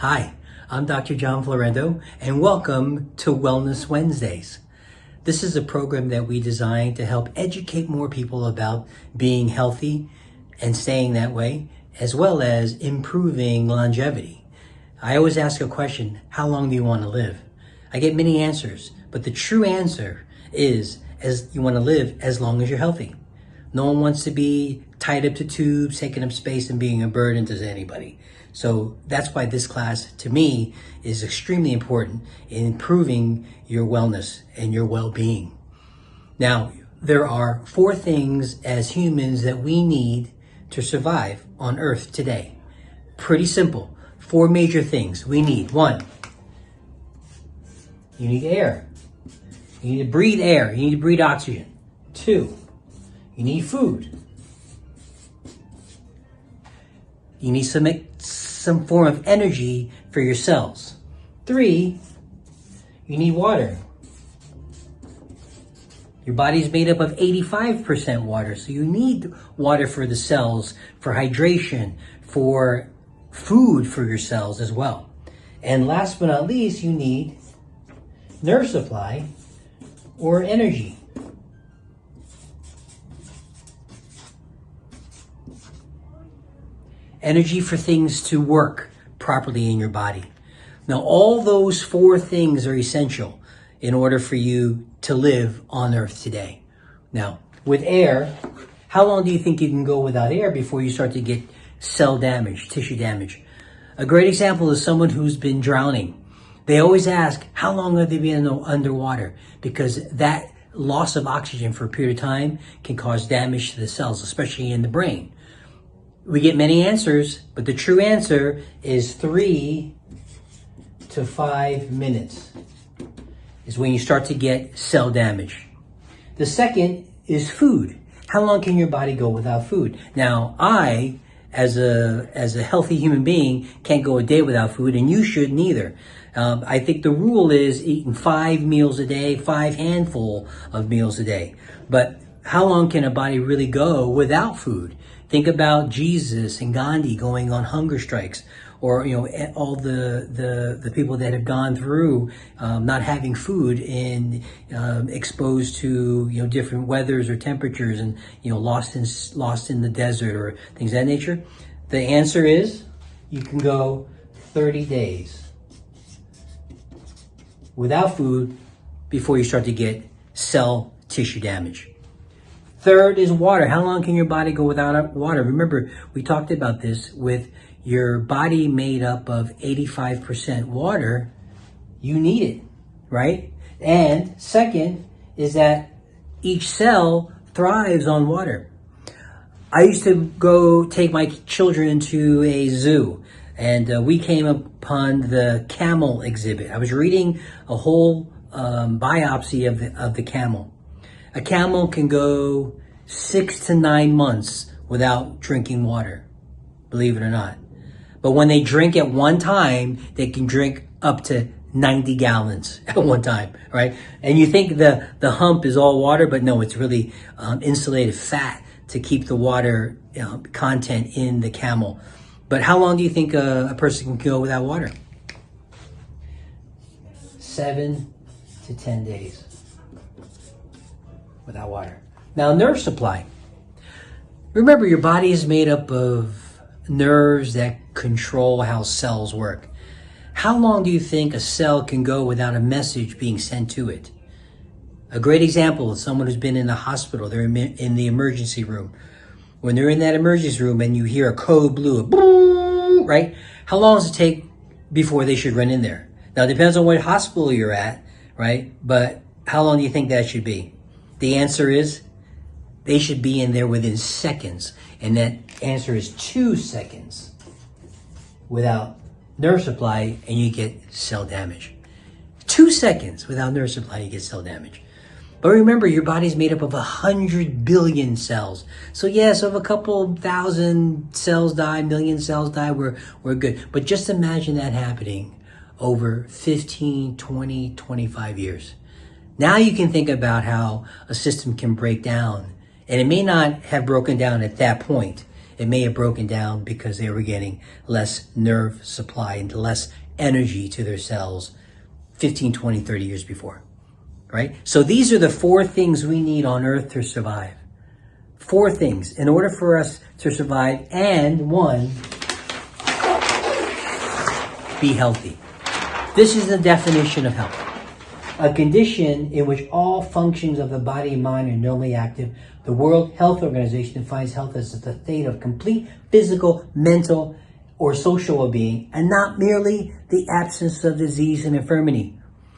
Hi, I'm Dr. John Florendo, and welcome to Wellness Wednesdays. This is a program that we designed to help educate more people about being healthy and staying that way, as well as improving longevity. I always ask a question, how long do you want to live? I get many answers, but the true answer is you want to live as long as you're healthy. No one wants to be tied up to tubes, taking up space and being a burden to anybody. So that's why this class, to me, is extremely important in improving your wellness and your well-being. Now, there are 4 things as humans that we need to survive on Earth today. Pretty simple. 4 major things we need. 1, you need air. You need to breathe air. You need to breathe oxygen. 2, you need food. You need some form of energy for your cells. 3, you need water. Your body is made up of 85% water, so you need water for the cells, for hydration, for food for your cells as well. And last but not least, you need nerve supply or energy. Energy for things to work properly in your body. Now, all those 4 things are essential in order for you to live on Earth today. Now, with air, how long do you think you can go without air before you start to get cell damage, tissue damage? A great example is someone who's been drowning. They always ask, how long have they been underwater? Because that loss of oxygen for a period of time can cause damage to the cells, especially in the brain. We get many answers, but the true answer is 3 to 5 minutes is when you start to get cell damage. The second is food. How long can your body go without food? Now, I, as a healthy human being, can't go a day without food, and you shouldn't either. I think the rule is eating 5 meals a day, 5 handful of meals a day. But how long can a body really go without food? Think about Jesus and Gandhi going on hunger strikes, or all the people that have gone through not having food and exposed to different weathers or temperatures, and lost in the desert or things of that nature. The answer is you can go 30 days without food before you start to get cell tissue damage. Third is water. How long can your body go without water? Remember, we talked about this with your body made up of 85% water. You need it, right? And second is that each cell thrives on water. I used to go take my children to a zoo, and we came upon the camel exhibit. I was reading a whole biopsy of the camel. A camel can go 6 to 9 months without drinking water, believe it or not. But when they drink at one time, they can drink up to 90 gallons at one time, right? And you think the hump is all water, but no, it's really insulated fat to keep the water content in the camel. But how long do you think a person can go without water? 7 to 10 days without water. Now, nerve supply. Remember, your body is made up of nerves that control how cells work. How long do you think a cell can go without a message being sent to it? A great example is someone who's been in the hospital. They're in the emergency room. When they're in that emergency room and you hear a code blue, right? How long does it take before they should run in there? Now, it depends on what hospital you're at, right? But how long do you think that should be? The answer is they should be in there within seconds. And that answer is 2 seconds without nerve supply, and you get cell damage. 2 seconds without nerve supply, you get cell damage. But remember, your body's made up of 100 billion cells. So yes, if a couple thousand cells die, million cells die, we're good. But just imagine that happening over 15, 20, 25 years. Now you can think about how a system can break down. And it may not have broken down at that point. it may have broken down because they were getting less nerve supply and less energy to their cells 15, 20, 30 years before, right? So these are the 4 things we need on earth to survive. 4 things in order for us to survive, and 1, be healthy. This is the definition of health. A condition in which all functions of the body and mind are normally active. The World Health Organization defines health as the state of complete physical, mental, or social well-being, and not merely the absence of disease and infirmity.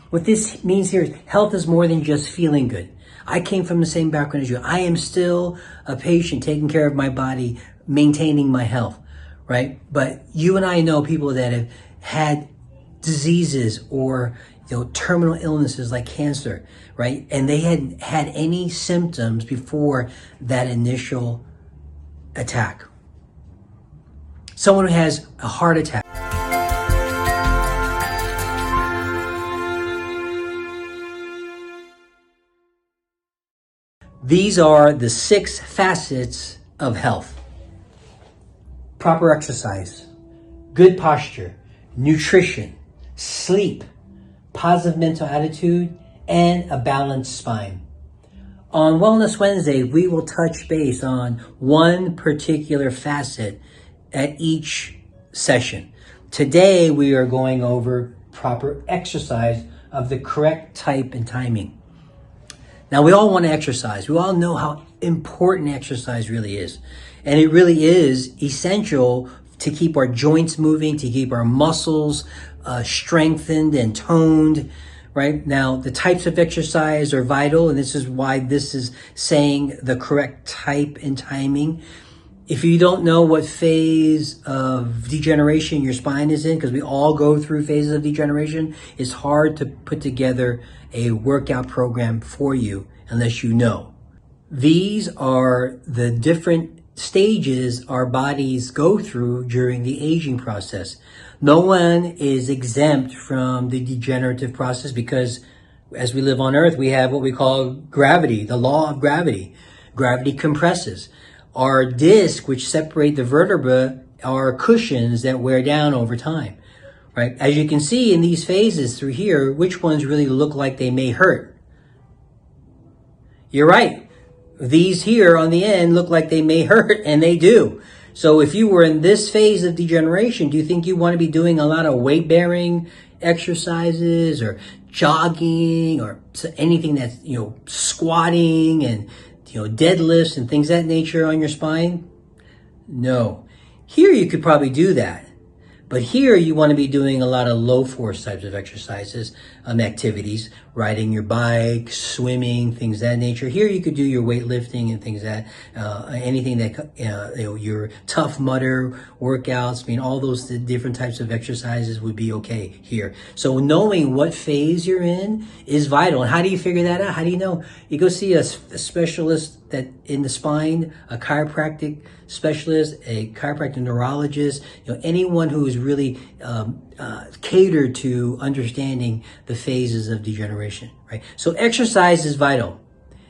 What this means here is health is more than just feeling good. I came from the same background as you. I am still a patient taking care of my body, maintaining my health, right? But you and I know people that have had diseases or terminal illnesses like cancer, right? And they hadn't had any symptoms before that initial attack. Someone who has a heart attack. These are the 6 facets of health. Proper exercise, good posture, nutrition, sleep, positive mental attitude, and a balanced spine. On Wellness Wednesday, we will touch base on one particular facet at each session. Today, we are going over proper exercise of the correct type and timing. Now, we all want to exercise. We all know how important exercise really is. And it really is essential to keep our joints moving, to keep our muscles strengthened and toned, right? Now, the types of exercise are vital, and this is why this is saying the correct type and timing. If you don't know what phase of degeneration your spine is in, because we all go through phases of degeneration, it's hard to put together a workout program for you unless you know. These are the different stages our bodies go through during the aging process. No one is exempt from the degenerative process because as we live on Earth, we have what we call gravity, the law of gravity. Gravity compresses. Our discs, which separate the vertebra, are cushions that wear down over time, right? As you can see in these phases through here, which ones really look like they may hurt? You're right. These here on the end look like they may hurt, and they do. So if you were in this phase of degeneration, do you think you want to be doing a lot of weight-bearing exercises or jogging or anything that's, squatting and, deadlifts and things of that nature on your spine? No. Here you could probably do that. But here you want to be doing a lot of low force types of exercises, activities, riding your bike, swimming, things of that nature. Here you could do your weightlifting and things that, anything that, your Tough Mudder workouts. I mean, all those different types of exercises would be okay here. So knowing what phase you're in is vital. And how do you figure that out? How do you know? You go see a specialist that in the spine, a chiropractic specialist, a chiropractic neurologist, anyone who is really catered to understanding the phases of degeneration, right? So exercise is vital.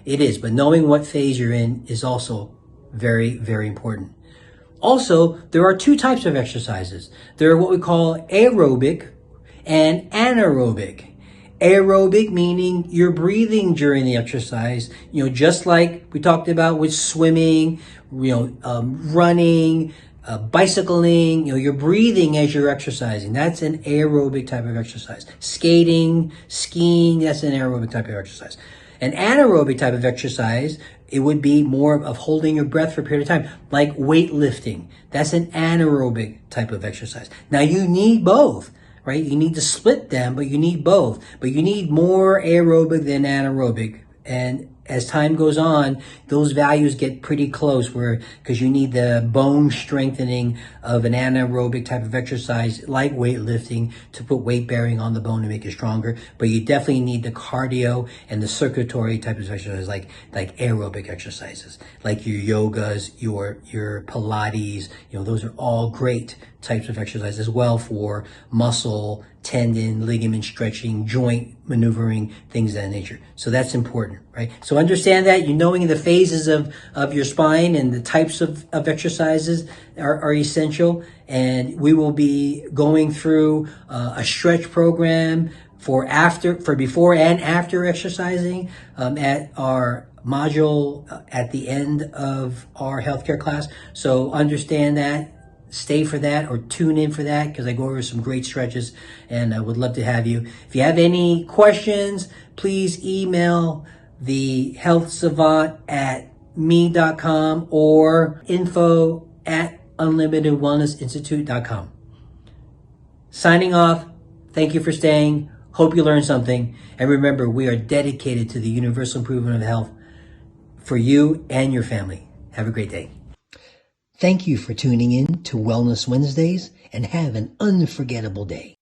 It is, but knowing what phase you're in is also very, very important. Also, there are 2 types of exercises. There are what we call aerobic and anaerobic. Aerobic meaning you're breathing during the exercise, just like we talked about with swimming, running, bicycling, you're breathing as you're exercising. That's an aerobic type of exercise. Skating, skiing, that's an aerobic type of exercise. An anaerobic type of exercise, it would be more of holding your breath for a period of time, like weightlifting. That's an anaerobic type of exercise. Now you need both, right? You need to split them, but you need both. But you need more aerobic than anaerobic. And as time goes on, those values get pretty close because you need the bone strengthening of an anaerobic type of exercise like weightlifting to put weight bearing on the bone to make it stronger. But you definitely need the cardio and the circulatory type of exercise like aerobic exercises, like your yogas, your Pilates, those are all great types of exercise as well for muscle, tendon, ligament stretching, joint maneuvering, things of that nature. So that's important, right? right? So understand that you knowing the phases of your spine and the types of exercises are essential. And we will be going through a stretch program for before and after exercising at our module at the end of our healthcare class. So understand that. Stay for that or tune in for that because I go over some great stretches and I would love to have you. If you have any questions, please email the health savant at me.com or info@unlimitedwellnessinstitute.com. Signing off. Thank you for staying. Hope you learned something. And remember, we are dedicated to the universal improvement of health for you and your family. Have a great day. Thank you for tuning in to Wellness Wednesdays and have an unforgettable day.